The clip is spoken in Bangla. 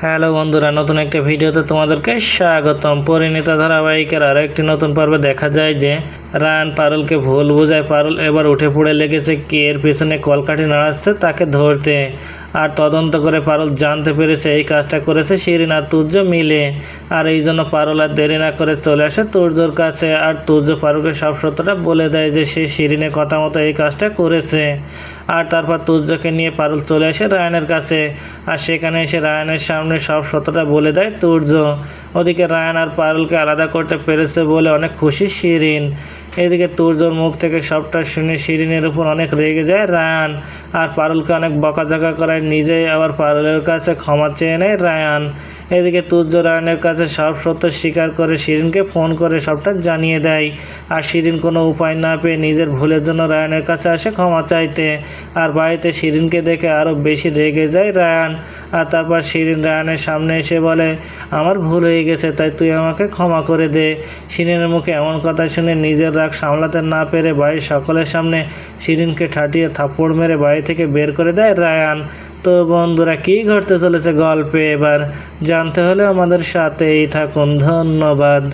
হ্যালো বন্ধুরা, নতুন একটা ভিডিওতে তোমাদেরকে স্বাগতম। পরিণীতা ধারাবাহিকের আরও একটি নতুন পর্বে দেখা যায় যে রায়ান পারুলকে ভুল বোঝায়। পারুল এবার উঠে পড়ে লেগেছে কে এর পিছনে কলকাঠি নাড়াচ্ছে তাকে ধরতে। আর তদন্ত করে পারুল জানতে পেরেছে এই কাজটা করেছে শিরিন আর তুর্য মিলে। আর এই জন্য পারুল আর দেরি না করে চলে আসে তুর্যর কাছে। আর তুর্য পারুলকে সব সত্যটা বলে দেয় যে সে শিরিনের কথা মতো এই কাজটা করেছে। আর তারপর তুর্যকে নিয়ে পারুল চলে আসে রায়ানের কাছে। আর সেখানে এসে রায়ানের সামনে সব সত্যটা বলে দেয় তুর্য। ওদিকে রায়ান আর পারুলকে আলাদা করতে পেরেছে বলে অনেক খুশি শিরিন। এদিকে তুর্যর মুখ থেকে সবটা শুনে শিরিনের উপর অনেক রেগে যায় রায়ান। আর পারুলকে অনেক বকাঝকা করায় নিজেই আবার পারুলের কাছে ক্ষমা চেয়ে নেয় রায়ান। এদিকে তুর্য রায়ানের কাছে সব সত্য স্বীকার করে শিরিনকে ফোন করে সবটা জানিয়ে দেয়। আর শিরিন কোনো উপায় না পেয়ে নিজের ভুলের জন্য রায়ানের কাছে আসে ক্ষমা চাইতে। আর বাড়িতে শিরিনকে দেখে আরও বেশি রেগে যায় রায়ান। আর তারপর শিরিন রায়ানের সামনে এসে বলে, আমার ভুল হয়ে গেছে, তাই তুই আমাকে ক্ষমা করে দে। শিরিনের মুখে এমন কথা শুনে নিজের রাগ সামলাতে না পেরে বাড়ির সকলের সামনে শিরিনকে ঠাটিয়ে থাপ্পড় মেরে বাড়ি থেকে বের করে দেয় রায়ান। তো বন্ধুরা, কী ঘটতে চলেছে গল্পে এবার জানতে হলে আমাদের সাথেই থাকুন। ধন্যবাদ।